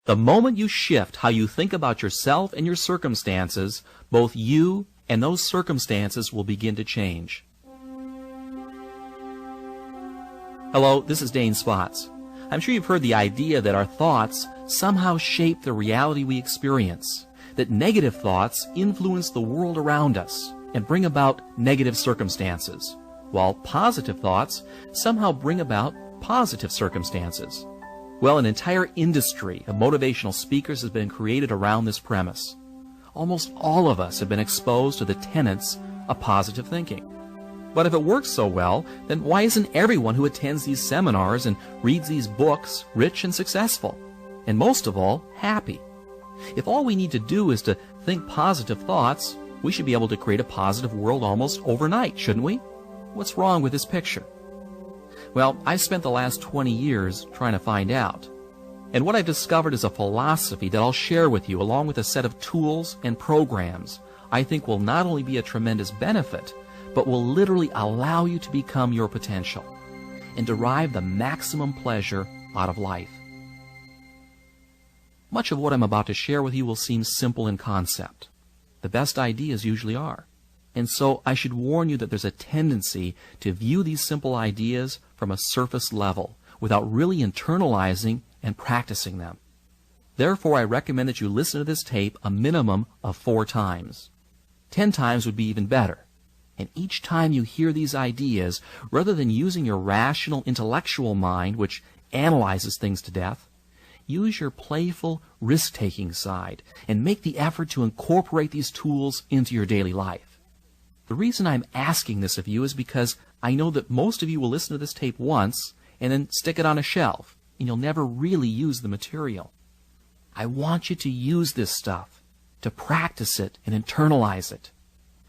The moment you shift how you think about yourself and your circumstances, both you and those circumstances will begin to change. Hello, this is Dane Spots. I'm sure you've heard the idea that our thoughts somehow shape the reality we experience, that negative thoughts influence the world around us and bring about negative circumstances, while positive thoughts somehow bring about positive circumstances. Well, an entire industry of motivational speakers has been created around this premise. Almost all of us have been exposed to the tenets of positive thinking. But if it works so well, then why isn't everyone who attends these seminars and reads these books rich and successful? And most of all, happy? If all we need to do is to think positive thoughts, we should be able to create a positive world almost overnight, shouldn't we? What's wrong with this picture? Well, I've spent the last 20 years trying to find out. And what I've discovered is a philosophy that I'll share with you along with a set of tools and programs I think will not only be a tremendous benefit, but will literally allow you to become your potential and derive the maximum pleasure out of life. Much of what I'm about to share with you will seem simple in concept. The best ideas usually are. And so I should warn you that there's a tendency to view these simple ideas from a surface level without really internalizing and practicing them. Therefore, I recommend that you listen to this tape a minimum of 4 times. 10 times would be even better. And each time you hear these ideas, rather than using your rational, intellectual mind, which analyzes things to death, use your playful, risk-taking side and make the effort to incorporate these tools into your daily life. The reason I'm asking this of you is because I know that most of you will listen to this tape once and then stick it on a shelf, and you'll never really use the material. I want you to use this stuff, to practice it and internalize it.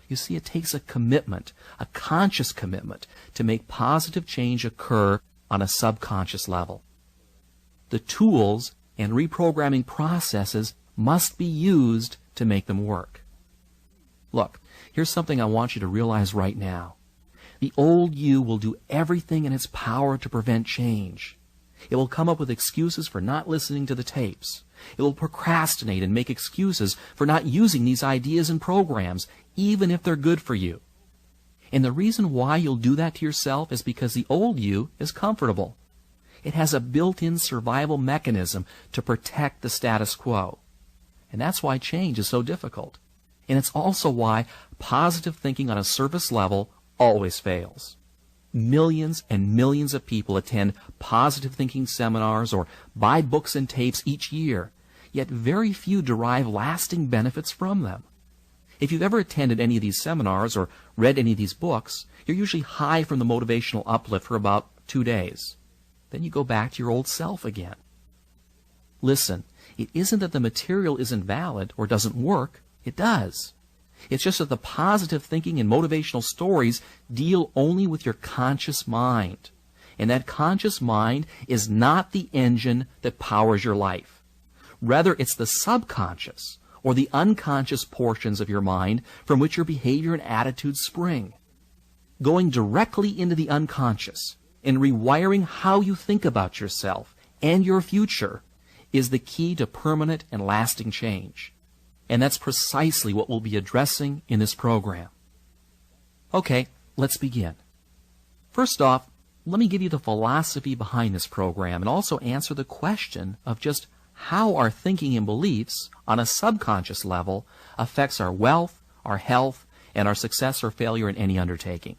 You see, it takes a commitment, a conscious commitment, to make positive change occur on a subconscious level. The tools and reprogramming processes must be used to make them work. Look, here's something I want you to realize right now. The old you will do everything in its power to prevent change. It will come up with excuses for not listening to the tapes. It will procrastinate and make excuses for not using these ideas and programs, even if they're good for you. And the reason why you'll do that to yourself is because the old you is comfortable. It has a built-in survival mechanism to protect the status quo. And that's why change is so difficult. And it's also why positive thinking on a surface level always fails. Millions and millions of people attend positive thinking seminars or buy books and tapes each year, yet very few derive lasting benefits from them. If you've ever attended any of these seminars or read any of these books, you're usually high from the motivational uplift for about 2 days. Then you go back to your old self again. Listen, it isn't that the material isn't valid or doesn't work. It does. It's just that the positive thinking and motivational stories deal only with your conscious mind. And that conscious mind is not the engine that powers your life. Rather, it's the subconscious or the unconscious portions of your mind from which your behavior and attitudes spring. Going directly into the unconscious and rewiring how you think about yourself and your future is the key to permanent and lasting change. And that's precisely what we'll be addressing in this program. Okay, let's begin. First off, let me give you the philosophy behind this program and also answer the question of just how our thinking and beliefs on a subconscious level affects our wealth, our health, and our success or failure in any undertaking.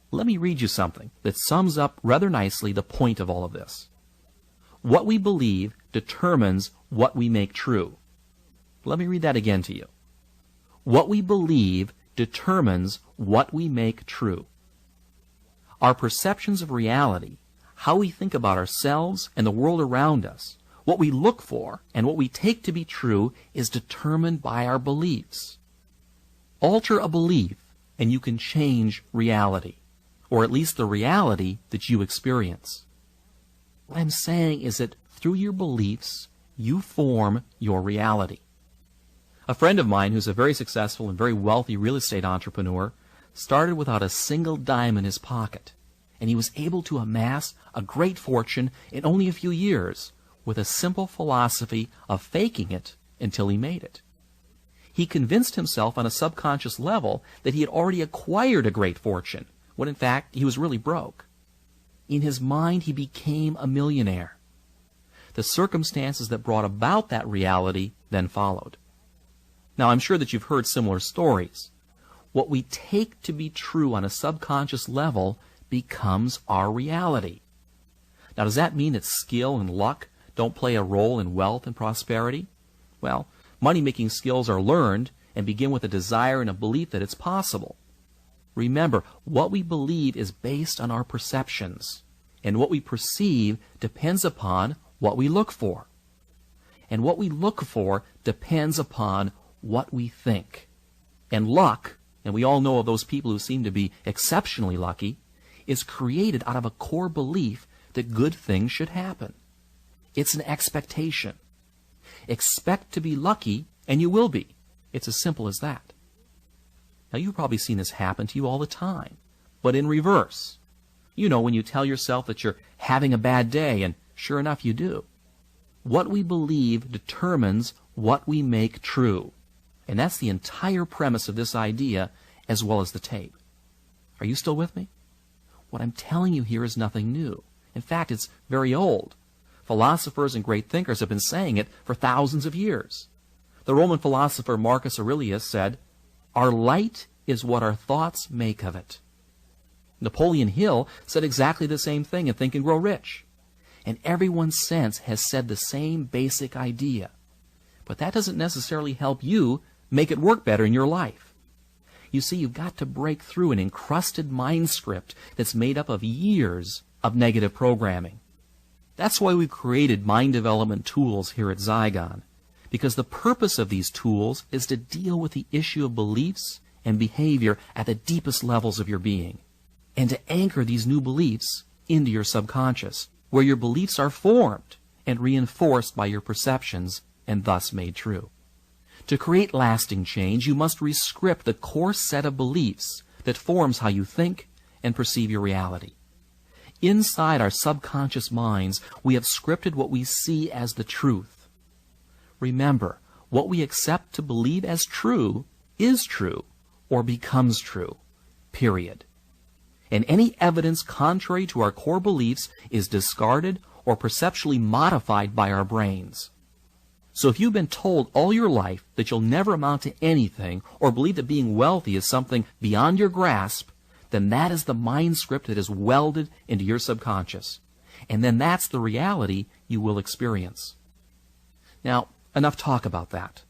Let me read you something that sums up rather nicely the point of all of this. What we believe determines what we make true. Let me read that again to you. What we believe determines what we make true. Our perceptions of reality, how we think about ourselves and the world around us, what we look for and what we take to be true is determined by our beliefs. Alter a belief and you can change reality, or at least the reality that you experience. What I'm saying is that through your beliefs, you form your reality. A friend of mine who's a very successful and very wealthy real estate entrepreneur started without a single dime in his pocket, and he was able to amass a great fortune in only a few years with a simple philosophy of faking it until he made it. He convinced himself on a subconscious level that he had already acquired a great fortune, when in fact he was really broke. In his mind, he became a millionaire. The circumstances that brought about that reality then followed. Now, I'm sure that you've heard similar stories. What we take to be true on a subconscious level becomes our reality. Now, does that mean that skill and luck don't play a role in wealth and prosperity? Well, money-making skills are learned and begin with a desire and a belief that it's possible. Remember, what we believe is based on our perceptions, and what we perceive depends upon what we look for. And what we look for depends upon what we think. And luck, and we all know of those people who seem to be exceptionally lucky, is created out of a core belief that good things should happen. It's an expectation. Expect to be lucky, and you will be. It's as simple as that. Now, you've probably seen this happen to you all the time, but in reverse. You know, when you tell yourself that you're having a bad day, and sure enough, you do. What we believe determines what we make true. And that's the entire premise of this idea, as well as the tape. Are you still with me? What I'm telling you here is nothing new. In fact, it's very old. Philosophers and great thinkers have been saying it for thousands of years. The Roman philosopher Marcus Aurelius said, "Our light is what our thoughts make of it." Napoleon Hill said exactly the same thing in Think and Grow Rich. And everyone since has said the same basic idea. But that doesn't necessarily help you make it work better in your life. You see, you've got to break through an encrusted mind script that's made up of years of negative programming. That's why we've created mind development tools here at Zygon, because the purpose of these tools is to deal with the issue of beliefs and behavior at the deepest levels of your being, and to anchor these new beliefs into your subconscious, where your beliefs are formed and reinforced by your perceptions and thus made true. To create lasting change, you must rescript the core set of beliefs that forms how you think and perceive your reality. Inside our subconscious minds, we have scripted what we see as the truth. Remember, what we accept to believe as true is true or becomes true, period. And any evidence contrary to our core beliefs is discarded or perceptually modified by our brains. So if you've been told all your life that you'll never amount to anything, or believe that being wealthy is something beyond your grasp, then that is the mind script that is welded into your subconscious. And then that's the reality you will experience. Now, enough talk about that.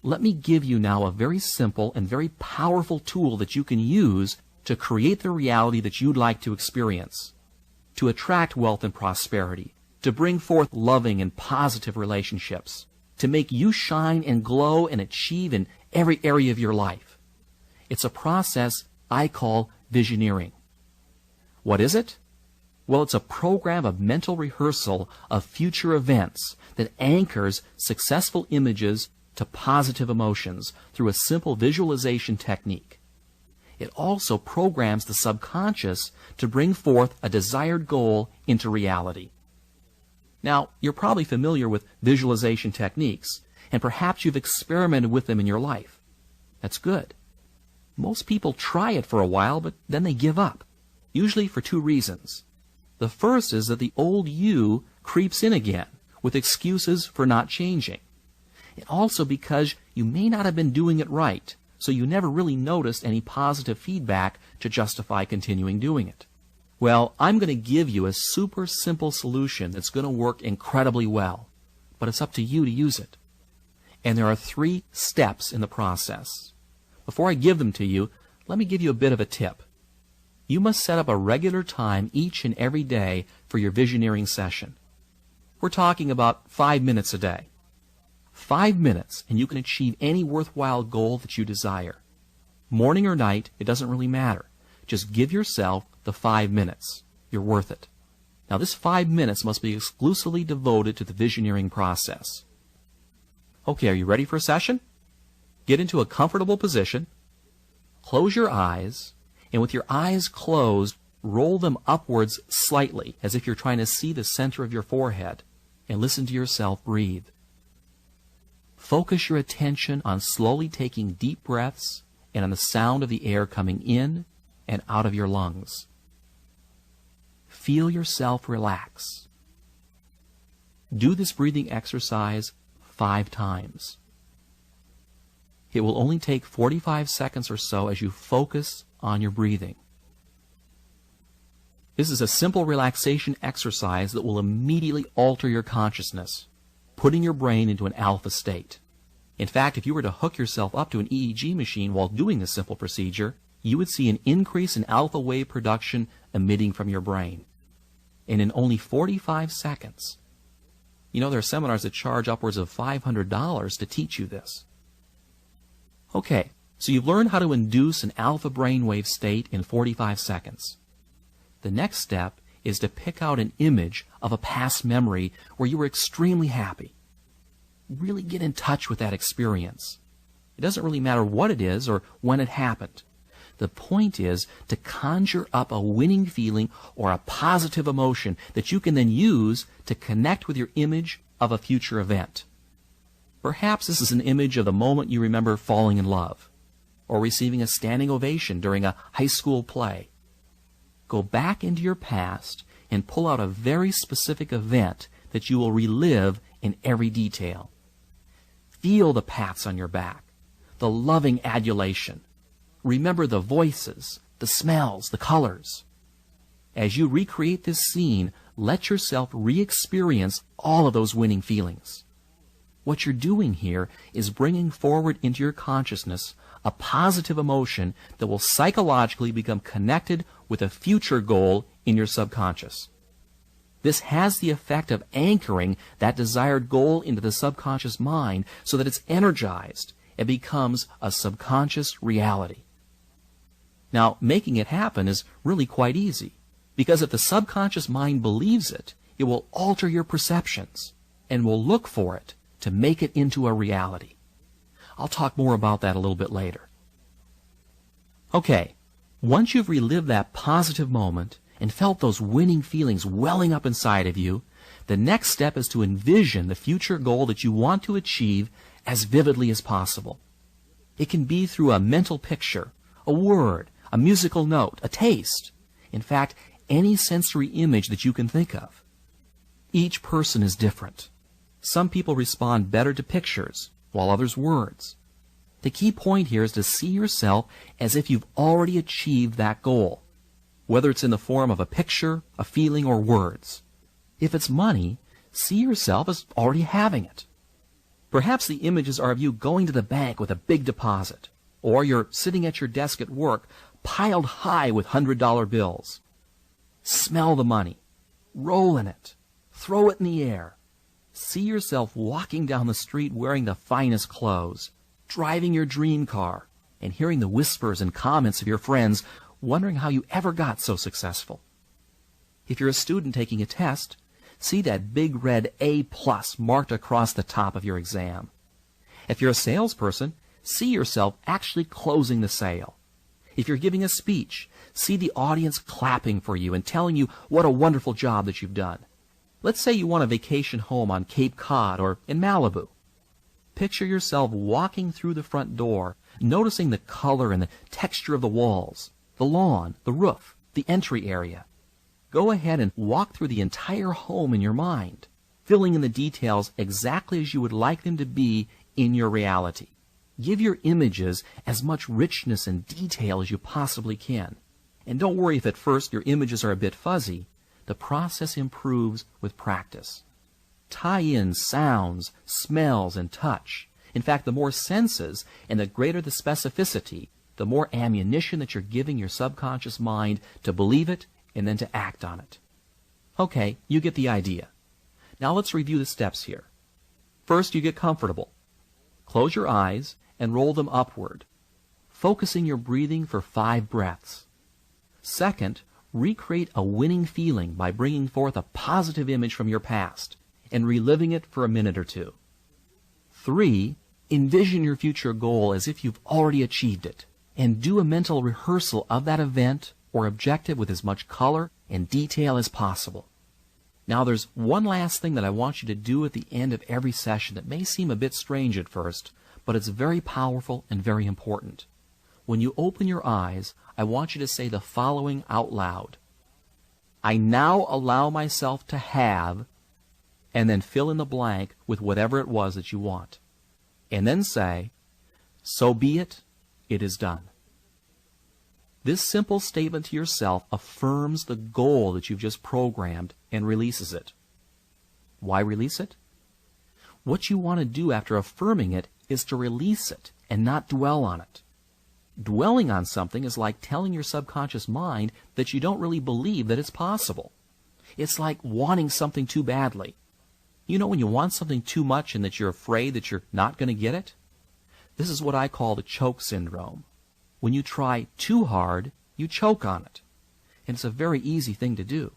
Let me give you now a very simple and very powerful tool that you can use to create the reality that you'd like to experience, to attract wealth and prosperity, to bring forth loving and positive relationships, to make you shine and glow and achieve in every area of your life. It's a process I call visioneering. What is it? Well, it's a program of mental rehearsal of future events that anchors successful images to positive emotions through a simple visualization technique. It also programs the subconscious to bring forth a desired goal into reality. Now, you're probably familiar with visualization techniques, and perhaps you've experimented with them in your life. That's good. Most people try it for a while, but then they give up, usually for two reasons. The first is that the old you creeps in again with excuses for not changing. And also because you may not have been doing it right, so you never really noticed any positive feedback to justify continuing doing it. Well, I'm going to give you a super simple solution that's going to work incredibly well, but it's up to you to use it. And there are 3 steps in the process. Before I give them to you, let me give you a bit of a tip. You must set up a regular time each and every day for your visioneering session. We're talking about 5 minutes a day. 5 minutes, and you can achieve any worthwhile goal that you desire. Morning or night, it doesn't really matter. Just give yourself the 5 minutes. You're worth it. Now, this 5 minutes must be exclusively devoted to the visioneering process. Okay, are you ready for a session? Get into a comfortable position, close your eyes, and with your eyes closed, roll them upwards slightly, as if you're trying to see the center of your forehead. and listen to yourself breathe. Focus your attention on slowly taking deep breaths and on the sound of the air coming in and out of your lungs. Feel yourself relax. Do this breathing exercise 5 times. It will only take 45 seconds or so as you focus on your breathing. This is a simple relaxation exercise that will immediately alter your consciousness, putting your brain into an alpha state. In fact, if you were to hook yourself up to an EEG machine while doing this simple procedure, you would see an increase in alpha wave production emitting from your brain. And in only 45 seconds. You know, there are seminars that charge upwards of $500 to teach you this. Okay, so you've learned how to induce an alpha brainwave state in 45 seconds. The next step is to pick out an image of a past memory where you were extremely happy. Really get in touch with that experience. It doesn't really matter what it is or when it happened. The point is to conjure up a winning feeling or a positive emotion that you can then use to connect with your image of a future event. Perhaps this is an image of the moment you remember falling in love, or receiving a standing ovation during a high school play. Go back into your past and pull out a very specific event that you will relive in every detail. Feel the pats on your back, the loving adulation. Remember the voices, the smells, the colors. As you recreate this scene, let yourself re-experience all of those winning feelings. What you're doing here is bringing forward into your consciousness a positive emotion that will psychologically become connected with a future goal in your subconscious. This has the effect of anchoring that desired goal into the subconscious mind so that it's energized and becomes a subconscious reality. Now, making it happen is really quite easy, because if the subconscious mind believes it, it will alter your perceptions and will look for it to make it into a reality. I'll talk more about that a little bit later. Okay, once you've relived that positive moment and felt those winning feelings welling up inside of you, the next step is to envision the future goal that you want to achieve as vividly as possible. It can be through a mental picture, a word, a musical note, a taste. In fact, any sensory image that you can think of. Each person is different. Some people respond better to pictures, while others words. The key point here is to see yourself as if you've already achieved that goal, whether it's in the form of a picture, a feeling, or words. If it's money, see yourself as already having it. Perhaps the images are of you going to the bank with a big deposit, or you're sitting at your desk at work piled high with $100 bills. Smell the money, roll in it, throw it in the air. See yourself walking down the street wearing the finest clothes, driving your dream car, and hearing the whispers and comments of your friends, wondering how you ever got so successful. If you're a student taking a test, see that big red A+ marked across the top of your exam. If you're a salesperson, see yourself actually closing the sale. If you're giving a speech, see the audience clapping for you and telling you what a wonderful job that you've done. Let's say you want a vacation home on Cape Cod or in Malibu. Picture yourself walking through the front door, noticing the color and the texture of the walls, the lawn, the roof, the entry area. Go ahead and walk through the entire home in your mind, filling in the details exactly as you would like them to be in your reality. Give your images as much richness and detail as you possibly can. And don't worry if at first your images are a bit fuzzy. The process improves with practice. Tie in sounds, smells, and touch. In fact, the more senses and the greater the specificity, the more ammunition that you're giving your subconscious mind to believe it and then to act on it. Okay, you get the idea. Now let's review the steps here. First, you get comfortable. Close your eyes and roll them upward, focusing your breathing for 5 breaths. Second, recreate a winning feeling by bringing forth a positive image from your past and reliving it for a minute or 2. 3, envision your future goal as if you've already achieved it, and do a mental rehearsal of that event or objective with as much color and detail as possible. Now there's one last thing that I want you to do at the end of every session that may seem a bit strange at first, but it's very powerful and very important. When you open your eyes, I want you to say the following out loud. I now allow myself to have, and then fill in the blank with whatever it was that you want. And then say, so be it, it is done. This simple statement to yourself affirms the goal that you've just programmed and releases it. Why release it? What you want to do after affirming it is to release it and not dwell on it. Dwelling on something is like telling your subconscious mind that you don't really believe that it's possible. It's like wanting something too badly. You know when you want something too much and that you're afraid that you're not going to get it? This is what I call the choke syndrome. When you try too hard, you choke on it. And it's a very easy thing to do.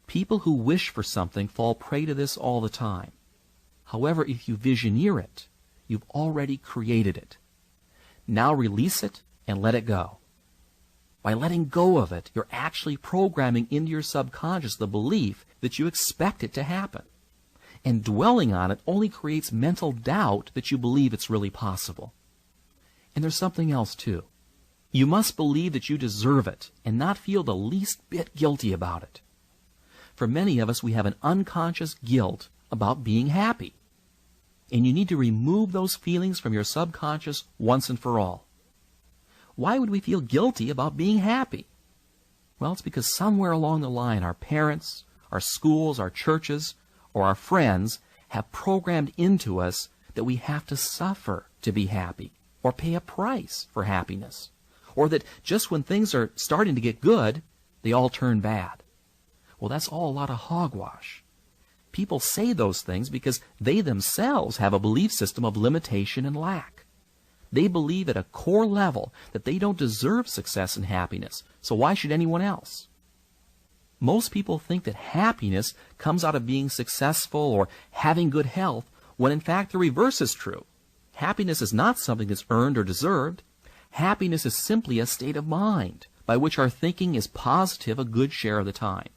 People who wish for something fall prey to this all the time. However, if you visioneer it, you've already created it. Now release it and let it go. By letting go of it, you're actually programming into your subconscious the belief that you expect it to happen. And dwelling on it only creates mental doubt that you believe it's really possible. And there's something else too. You must believe that you deserve it and not feel the least bit guilty about it. For many of us, we have an unconscious guilt about being happy. And you need to remove those feelings from your subconscious once and for all. Why would we feel guilty about being happy? Well, it's because somewhere along the line, our parents, our schools, our churches, or our friends have programmed into us that we have to suffer to be happy, or pay a price for happiness, or that just when things are starting to get good, they all turn bad. Well, that's all a lot of hogwash. People say those things because they themselves have a belief system of limitation and lack. They believe at a core level that they don't deserve success and happiness, so why should anyone else? Most people think that happiness comes out of being successful or having good health, when in fact the reverse is true. Happiness is not something that's earned or deserved. Happiness is simply a state of mind by which our thinking is positive a good share of the time.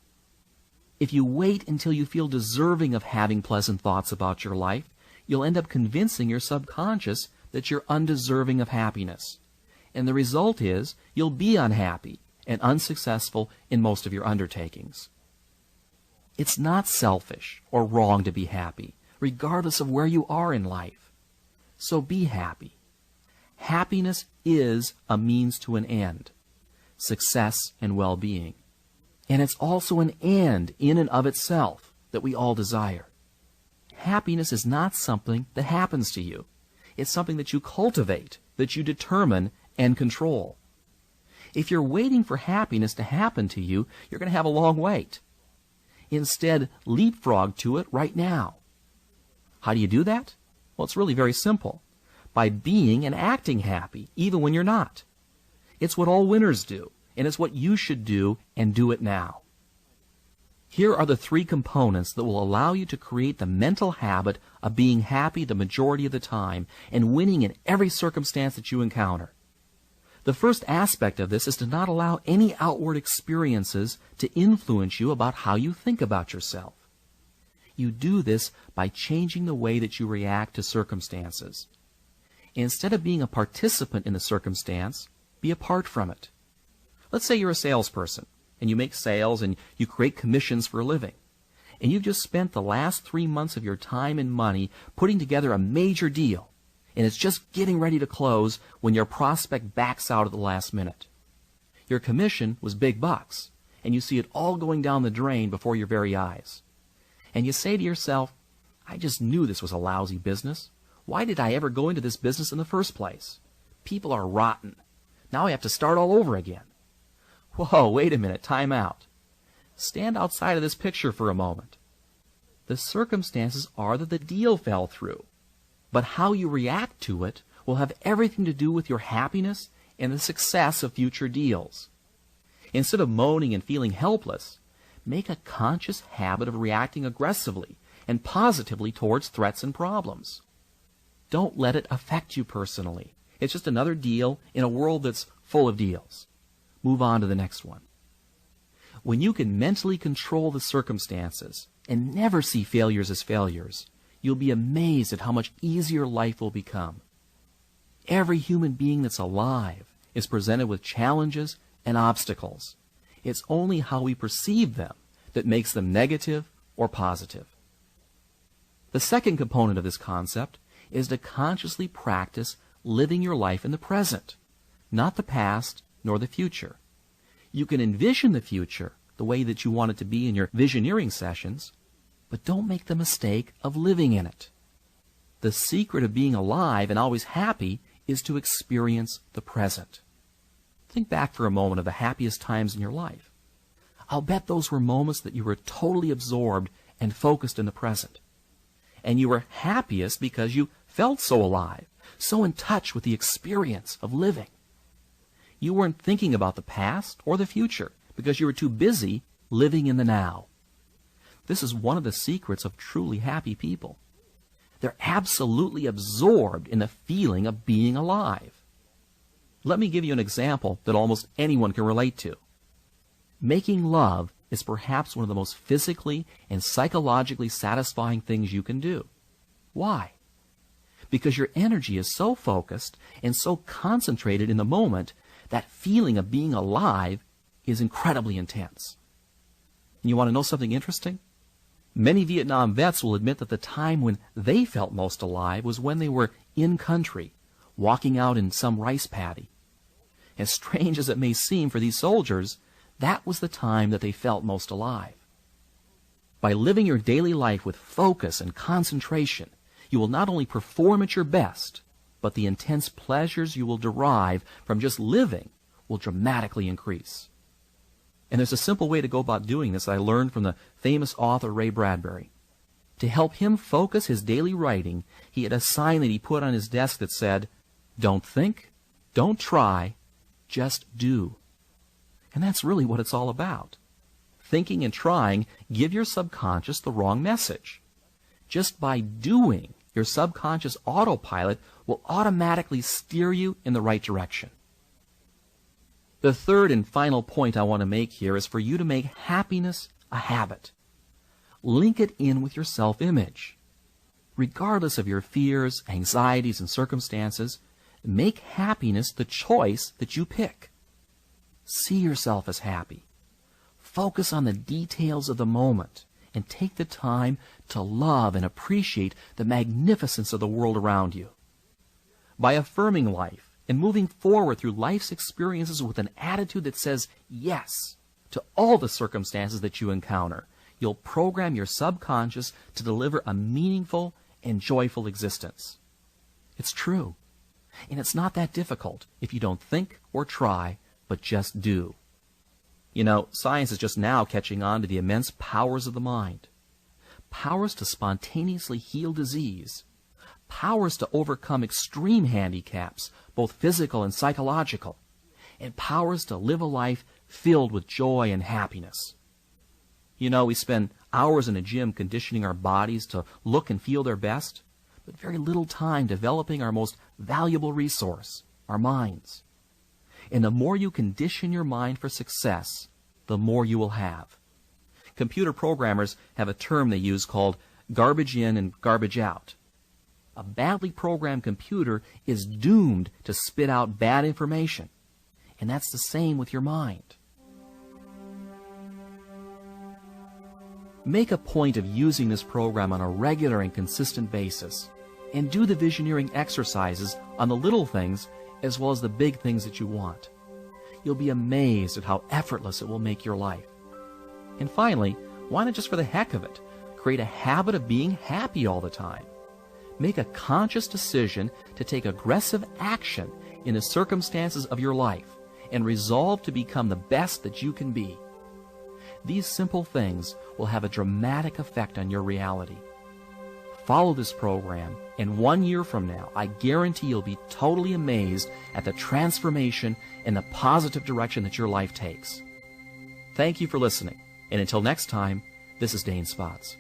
If you wait until you feel deserving of having pleasant thoughts about your life, you'll end up convincing your subconscious that you're undeserving of happiness. And the result is you'll be unhappy and unsuccessful in most of your undertakings. It's not selfish or wrong to be happy, regardless of where you are in life. So be happy. Happiness is a means to an end, success and well-being. And it's also an end in and of itself that we all desire. Happiness is not something that happens to you. It's something that you cultivate, that you determine and control. If you're waiting for happiness to happen to you, you're going to have a long wait. Instead, leapfrog to it right now. How do you do that? Well, it's really very simple. By being and acting happy, even when you're not. It's what all winners do, and it's what you should do, and do it now. Here are the 3 components that will allow you to create the mental habit of being happy the majority of the time and winning in every circumstance that you encounter. The first aspect of this is to not allow any outward experiences to influence you about how you think about yourself. You do this by changing the way that you react to circumstances. Instead of being a participant in the circumstance, be apart from it. Let's say you're a salesperson, and you make sales and you create commissions for a living. And you've just spent the last 3 months of your time and money putting together a major deal. And it's just getting ready to close when your prospect backs out at the last minute. Your commission was big bucks, and you see it all going down the drain before your very eyes. And you say to yourself, I just knew this was a lousy business. Why did I ever go into this business in the first place? People are rotten. Now I have to start all over again. Whoa, wait a minute, time out. Stand outside of this picture for a moment. The circumstances are that the deal fell through. But how you react to it will have everything to do with your happiness and the success of future deals. Instead of moaning and feeling helpless, make a conscious habit of reacting aggressively and positively towards threats and problems. Don't let it affect you personally. It's just another deal in a world that's full of deals. Move on to the next one. When you can mentally control the circumstances and never see failures as failures, you'll be amazed at how much easier life will become. Every human being that's alive is presented with challenges and obstacles. It's only how we perceive them that makes them negative or positive. The second component of this concept is to consciously practice living your life in the present, not the past nor the future. You can envision the future the way that you want it to be in your visioneering sessions, but don't make the mistake of living in it. The secret of being alive and always happy is to experience the present. Think back for a moment of the happiest times in your life. I'll bet those were moments that you were totally absorbed and focused in the present. And you were happiest because you felt so alive, so in touch with the experience of living. You weren't thinking about the past or the future because you were too busy living in the now. This is one of the secrets of truly happy people. They're absolutely absorbed in the feeling of being alive. Let me give you an example that almost anyone can relate to. Making love is perhaps one of the most physically and psychologically satisfying things you can do. Why? Because your energy is so focused and so concentrated in the moment, that feeling of being alive is incredibly intense. You want to know something interesting? Many Vietnam vets will admit that the time when they felt most alive was when they were in country, walking out in some rice paddy. As strange as it may seem for these soldiers, that was the time that they felt most alive. By living your daily life with focus and concentration, you will not only perform at your best, but the intense pleasures you will derive from just living will dramatically increase. And there's a simple way to go about doing this I learned from the famous author Ray Bradbury. To help him focus his daily writing, he had a sign that he put on his desk that said, "Don't think, don't try, just do." And that's really what it's all about. Thinking and trying give your subconscious the wrong message. Just by doing, your subconscious autopilot will automatically steer you in the right direction. The third and final point I want to make here is for you to make happiness a habit. Link it in with your self-image. Regardless of your fears, anxieties, and circumstances, make happiness the choice that you pick. See yourself as happy. Focus on the details of the moment and take the time to love and appreciate the magnificence of the world around you. By affirming life and moving forward through life's experiences with an attitude that says yes to all the circumstances that you encounter, you'll program your subconscious to deliver a meaningful and joyful existence. It's true. And it's not that difficult if you don't think or try, but just do. You know, science is just now catching on to the immense powers of the mind. Powers to spontaneously heal disease. Powers to overcome extreme handicaps, both physical and psychological. And powers to live a life filled with joy and happiness. You know, we spend hours in a gym conditioning our bodies to look and feel their best, but very little time developing our most valuable resource, our minds. And the more you condition your mind for success, the more you will have. Computer programmers have a term they use called garbage in and garbage out. A badly programmed computer is doomed to spit out bad information. And that's the same with your mind. Make a point of using this program on a regular and consistent basis, and do the visioneering exercises on the little things as well as the big things that you want. You'll be amazed at how effortless it will make your life. And finally, why not just for the heck of it, create a habit of being happy all the time? Make a conscious decision to take aggressive action in the circumstances of your life and resolve to become the best that you can be. These simple things will have a dramatic effect on your reality. Follow this program, and 1 year from now, I guarantee you'll be totally amazed at the transformation and the positive direction that your life takes. Thank you for listening, and until next time, this is Dane Spots.